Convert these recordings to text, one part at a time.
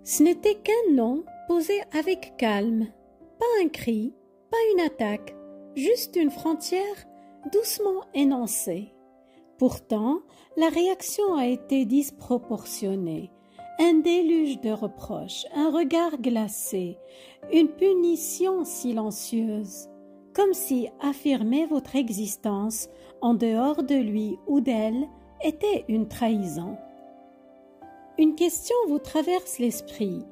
Ce n'était qu'un nom posé avec calme, pas un cri, pas une attaque, juste une frontière doucement énoncée. Pourtant, la réaction a été disproportionnée. Un déluge de reproches, un regard glacé, une punition silencieuse, comme si affirmer votre existence en dehors de lui ou d'elle était une trahison. Une question vous traverse l'esprit.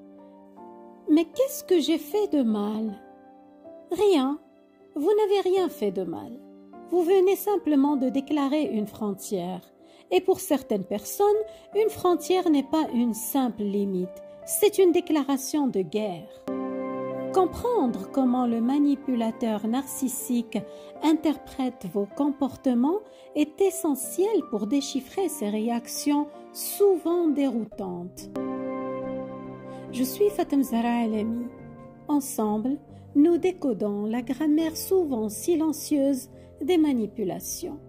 Mais qu'est-ce que j'ai fait de mal? Rien. Vous n'avez rien fait de mal. Vous venez simplement de déclarer une frontière. Et pour certaines personnes, une frontière n'est pas une simple limite, c'est une déclaration de guerre. Comprendre comment le manipulateur narcissique interprète vos comportements est essentiel pour déchiffrer ses réactions souvent déroutantes. Je suis Fatem Zahra Alami. Ensemble, nous décodons la grammaire souvent silencieuse des manipulations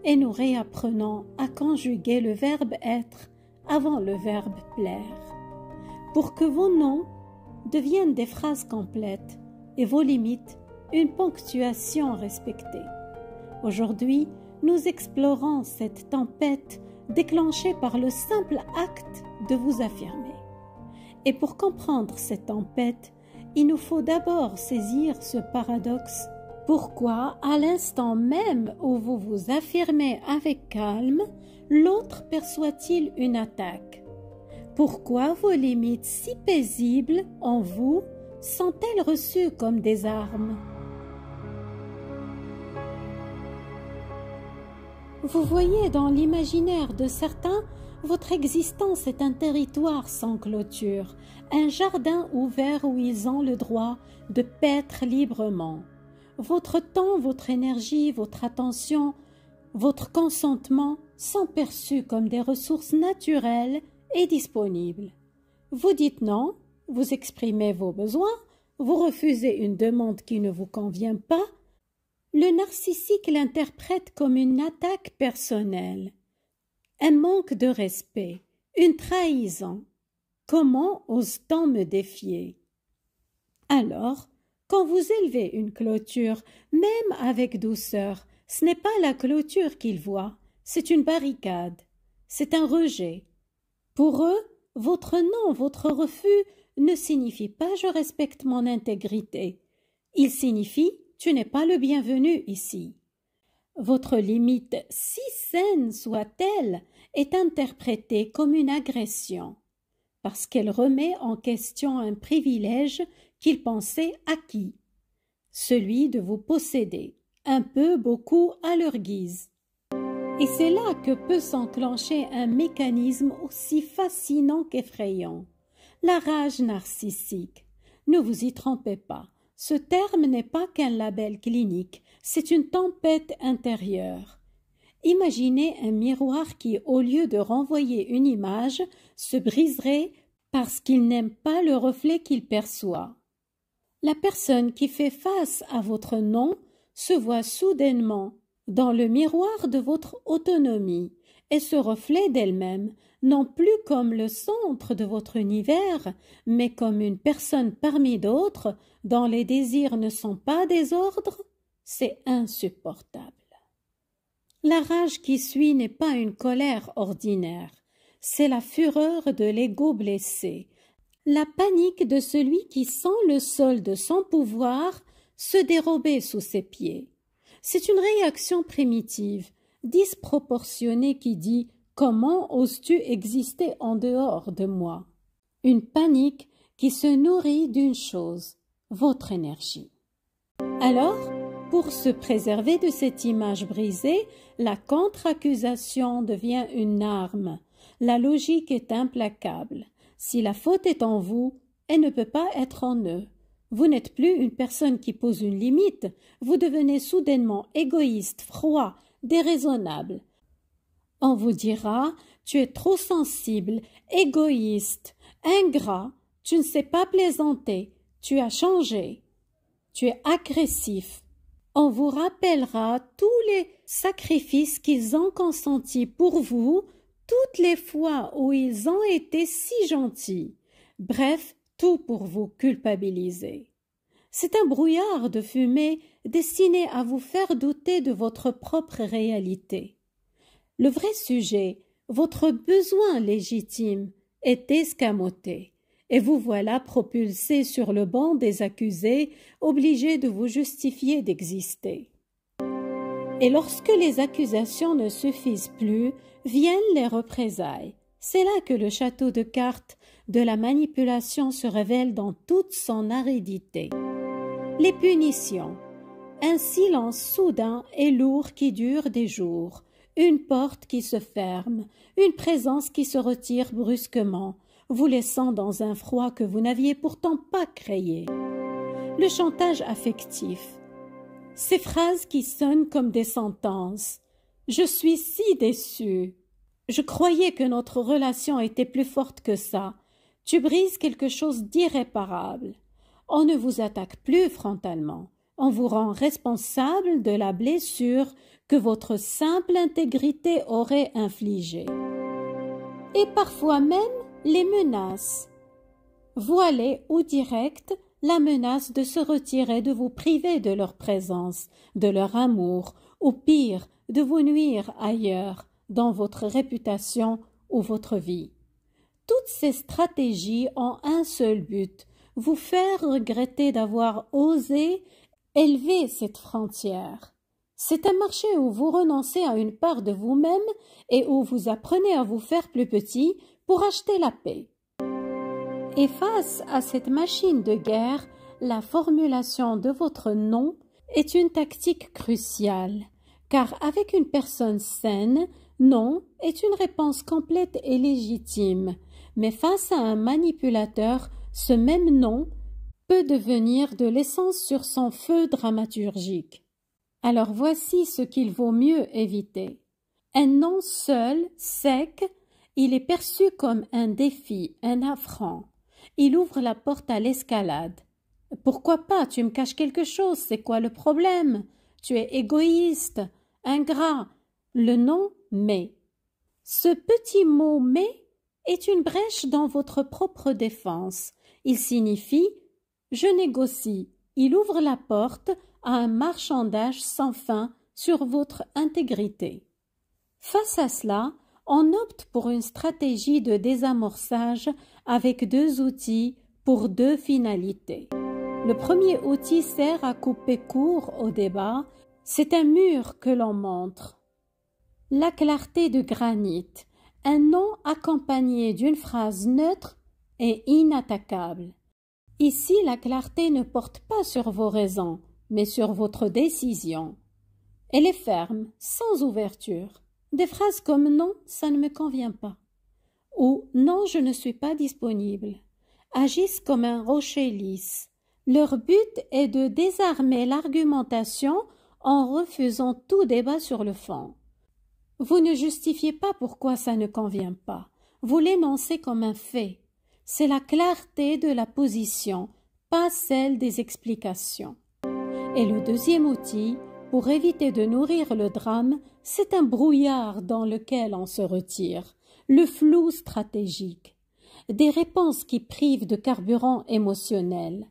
et nous réapprenons à conjuguer le verbe être avant le verbe plaire pour que vos noms deviennent des phrases complètes et vos limites une ponctuation respectée. Aujourd'hui, nous explorons cette tempête déclenchée par le simple acte de vous affirmer. Et pour comprendre cette tempête, il nous faut d'abord saisir ce paradoxe. Pourquoi, à l'instant même où vous vous affirmez avec calme, l'autre perçoit-il une attaque? Pourquoi vos limites si paisibles en vous sont-elles reçues comme des armes? Vous voyez dans l'imaginaire de certains, votre existence est un territoire sans clôture, un jardin ouvert où ils ont le droit de paître librement. Votre temps, votre énergie, votre attention, votre consentement sont perçus comme des ressources naturelles et disponibles. Vous dites non, vous exprimez vos besoins, vous refusez une demande qui ne vous convient pas. Le narcissique l'interprète comme une attaque personnelle, un manque de respect, une trahison. Comment ose-t-on me défier? Alors, quand vous élevez une clôture, même avec douceur, ce n'est pas la clôture qu'ils voient, c'est une barricade, c'est un rejet. Pour eux, votre non, votre refus ne signifie pas « je respecte mon intégrité ». Il signifie « tu n'es pas le bienvenu ici ». Votre limite, si saine soit-elle, est interprétée comme une agression, parce qu'elle remet en question un privilège qu'ils pensaient acquis, celui de vous posséder, un peu, beaucoup, à leur guise. Et c'est là que peut s'enclencher un mécanisme aussi fascinant qu'effrayant, la rage narcissique. Ne vous y trompez pas, ce terme n'est pas qu'un label clinique, c'est une tempête intérieure. Imaginez un miroir qui, au lieu de renvoyer une image, se briserait parce qu'il n'aime pas le reflet qu'il perçoit. La personne qui fait face à votre non se voit soudainement dans le miroir de votre autonomie et se reflet d'elle-même, non plus comme le centre de votre univers, mais comme une personne parmi d'autres dont les désirs ne sont pas des ordres. C'est insupportable. La rage qui suit n'est pas une colère ordinaire, c'est la fureur de l'ego blessé, la panique de celui qui sent le sol de son pouvoir se dérober sous ses pieds. C'est une réaction primitive, disproportionnée qui dit « Comment oses-tu exister en dehors de moi ?» Une panique qui se nourrit d'une chose, votre énergie. Alors, pour se préserver de cette image brisée, la contre-accusation devient une arme. La logique est implacable. Si la faute est en vous, elle ne peut pas être en eux. Vous n'êtes plus une personne qui pose une limite, vous devenez soudainement égoïste, froid, déraisonnable. On vous dira « tu es trop sensible, égoïste, ingrat, tu ne sais pas plaisanter, tu as changé, tu es agressif ». On vous rappellera tous les sacrifices qu'ils ont consentis pour vous, toutes les fois où ils ont été si gentils. bref, tout pour vous culpabiliser. C'est un brouillard de fumée destiné à vous faire douter de votre propre réalité. Le vrai sujet, votre besoin légitime, est escamoté, et vous voilà propulsé sur le banc des accusés, obligé de vous justifier d'exister. Et lorsque les accusations ne suffisent plus, viennent les représailles. C'est là que le château de cartes de la manipulation se révèle dans toute son aridité. Les punitions. Un silence soudain et lourd qui dure des jours, une porte qui se ferme, une présence qui se retire brusquement, vous laissant dans un froid que vous n'aviez pourtant pas créé. Le chantage affectif. Ces phrases qui sonnent comme des sentences. Je suis si déçue. Je croyais que notre relation était plus forte que ça. Tu brises quelque chose d'irréparable. On ne vous attaque plus frontalement. On vous rend responsable de la blessure que votre simple intégrité aurait infligée. Et parfois même les menaces. Voilées ou directes, la menace de se retirer, de vous priver de leur présence, de leur amour, ou pire, de vous nuire ailleurs, dans votre réputation ou votre vie. Toutes ces stratégies ont un seul but, vous faire regretter d'avoir osé élever cette frontière. C'est un marché où vous renoncez à une part de vous-même et où vous apprenez à vous faire plus petit pour acheter la paix. Et face à cette machine de guerre, la formulation de votre nom est une tactique cruciale, car avec une personne saine, non est une réponse complète et légitime, mais face à un manipulateur, ce même non peut devenir de l'essence sur son feu dramaturgique. Alors voici ce qu'il vaut mieux éviter. Un non seul, sec, il est perçu comme un défi, un affront. Il ouvre la porte à l'escalade. Pourquoi pas, tu me caches quelque chose, c'est quoi le problème? Tu es égoïste, ingrat. Le non mais. Ce petit mot mais est une brèche dans votre propre défense. Il signifie je négocie. Il ouvre la porte à un marchandage sans fin sur votre intégrité. Face à cela, on opte pour une stratégie de désamorçage avec deux outils pour deux finalités. Le premier outil sert à couper court au débat, c'est un mur que l'on montre. La clarté de granit, un nom accompagné d'une phrase neutre et inattaquable. Ici, la clarté ne porte pas sur vos raisons, mais sur votre décision. Elle est ferme, sans ouverture. Des phrases comme « non, ça ne me convient pas » ou « non, je ne suis pas disponible » agissent comme un rocher lisse. Leur but est de désarmer l'argumentation en refusant tout débat sur le fond. Vous ne justifiez pas pourquoi ça ne convient pas. Vous l'énoncez comme un fait. C'est la clarté de la position, pas celle des explications. Et le deuxième outil, pour éviter de nourrir le drame, c'est un brouillard dans lequel on se retire, le flou stratégique, des réponses qui privent de carburant émotionnel.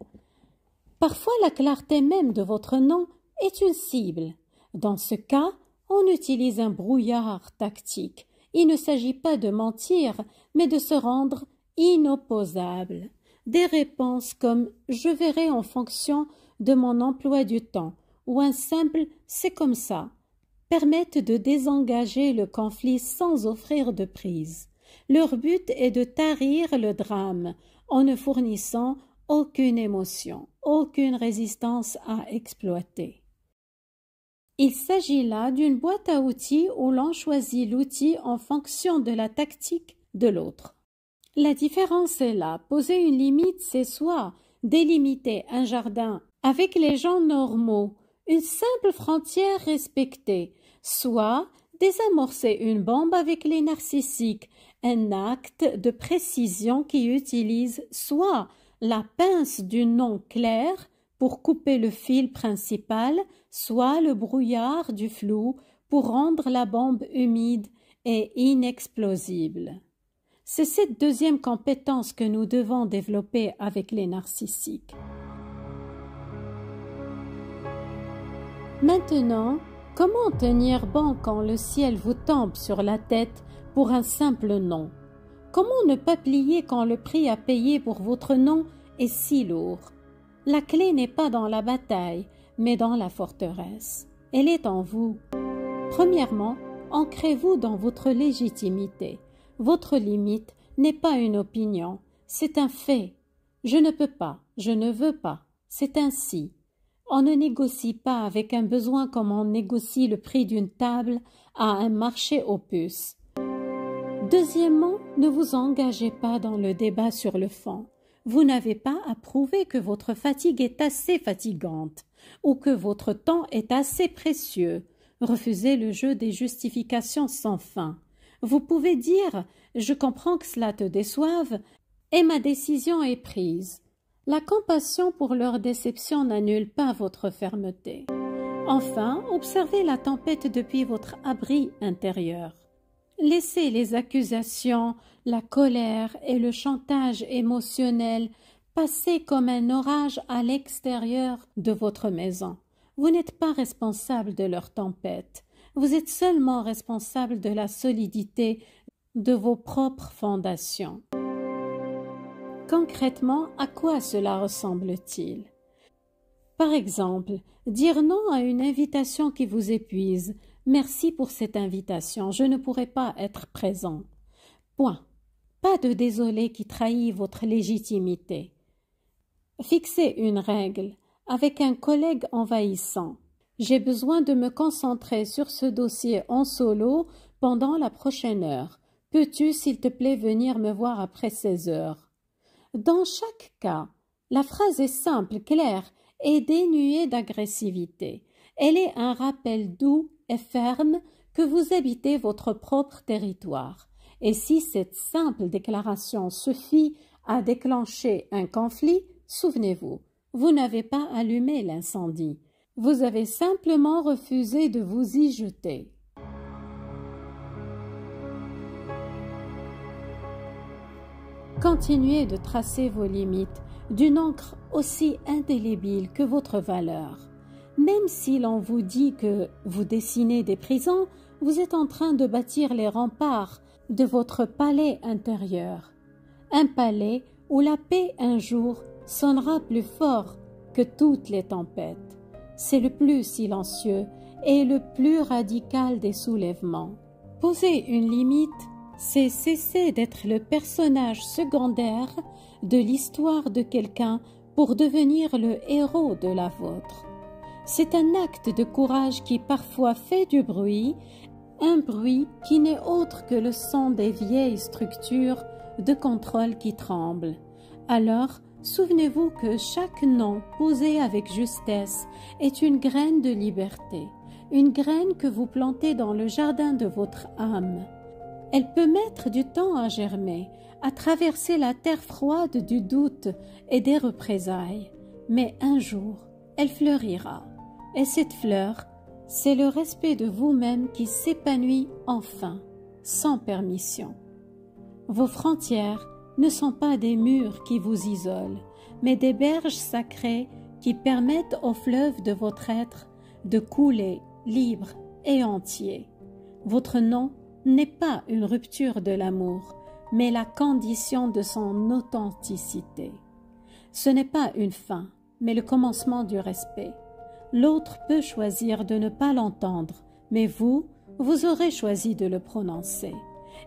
Parfois la clarté même de votre nom est une cible. Dans ce cas, on utilise un brouillard tactique. Il ne s'agit pas de mentir, mais de se rendre inopposable. Des réponses comme « je verrai en fonction de mon emploi du temps » ou un simple « c'est comme ça » permettent de désengager le conflit sans offrir de prise. Leur but est de tarir le drame en ne fournissant aucune émotion, aucune résistance à exploiter. Il s'agit là d'une boîte à outils où l'on choisit l'outil en fonction de la tactique de l'autre. La différence est là. Poser une limite, c'est soit délimiter un jardin avec les gens normaux, une simple frontière respectée, soit désamorcer une bombe avec les narcissiques, un acte de précision qui utilise soit la pince du nom clair pour couper le fil principal, soit le brouillard du flou pour rendre la bombe humide et inexplosible. C'est cette deuxième compétence que nous devons développer avec les narcissiques. Maintenant, comment tenir bon quand le ciel vous tombe sur la tête pour un simple non? Comment ne pas plier quand le prix à payer pour votre non est si lourd? La clé n'est pas dans la bataille, mais dans la forteresse. Elle est en vous. Premièrement, ancrez-vous dans votre légitimité. Votre limite n'est pas une opinion, c'est un fait. Je ne peux pas, je ne veux pas, c'est ainsi. On ne négocie pas avec un besoin comme on négocie le prix d'une table à un marché aux puces. Deuxièmement, ne vous engagez pas dans le débat sur le fond. Vous n'avez pas à prouver que votre fatigue est assez fatigante ou que votre temps est assez précieux. Refusez le jeu des justifications sans fin. Vous pouvez dire « Je comprends que cela te déçoive et ma décision est prise ». La compassion pour leur déception n'annule pas votre fermeté. Enfin, observez la tempête depuis votre abri intérieur. Laissez les accusations, la colère et le chantage émotionnel passer comme un orage à l'extérieur de votre maison. Vous n'êtes pas responsable de leur tempête. Vous êtes seulement responsable de la solidité de vos propres fondations. Concrètement, à quoi cela ressemble-t-il? Par exemple, dire non à une invitation qui vous épuise. Merci pour cette invitation, je ne pourrai pas être présent. Point. Pas de désolé qui trahit votre légitimité. Fixez une règle avec un collègue envahissant. J'ai besoin de me concentrer sur ce dossier en solo pendant la prochaine heure. Peux-tu, s'il te plaît, venir me voir après 16 heures? Dans chaque cas, la phrase est simple, claire et dénuée d'agressivité. Elle est un rappel doux et ferme que vous habitez votre propre territoire. Et si cette simple déclaration suffit à déclencher un conflit, souvenez-vous, vous n'avez pas allumé l'incendie. Vous avez simplement refusé de vous y jeter. Continuez de tracer vos limites d'une encre aussi indélébile que votre valeur. Même si l'on vous dit que vous dessinez des prisons, vous êtes en train de bâtir les remparts de votre palais intérieur. Un palais où la paix un jour sonnera plus fort que toutes les tempêtes. C'est le plus silencieux et le plus radical des soulèvements. Poser une limite, c'est cesser d'être le personnage secondaire de l'histoire de quelqu'un pour devenir le héros de la vôtre. C'est un acte de courage qui parfois fait du bruit, un bruit qui n'est autre que le son des vieilles structures de contrôle qui tremblent. Alors, souvenez-vous que chaque non posé avec justesse est une graine de liberté, une graine que vous plantez dans le jardin de votre âme. Elle peut mettre du temps à germer, à traverser la terre froide du doute et des représailles, mais un jour, elle fleurira. Et cette fleur, c'est le respect de vous-même qui s'épanouit enfin, sans permission. Vos frontières ne sont pas des murs qui vous isolent, mais des berges sacrées qui permettent au fleuve de votre être de couler libre et entier. Votre nom n'est pas une rupture de l'amour, mais la condition de son authenticité. Ce n'est pas une fin, mais le commencement du respect. L'autre peut choisir de ne pas l'entendre, mais vous aurez choisi de le prononcer.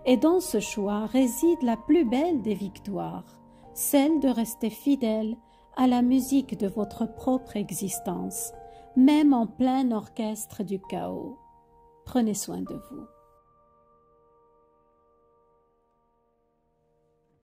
Et dans ce choix réside la plus belle des victoires, celle de rester fidèle à la musique de votre propre existence, même en plein orchestre du chaos. Prenez soin de vous.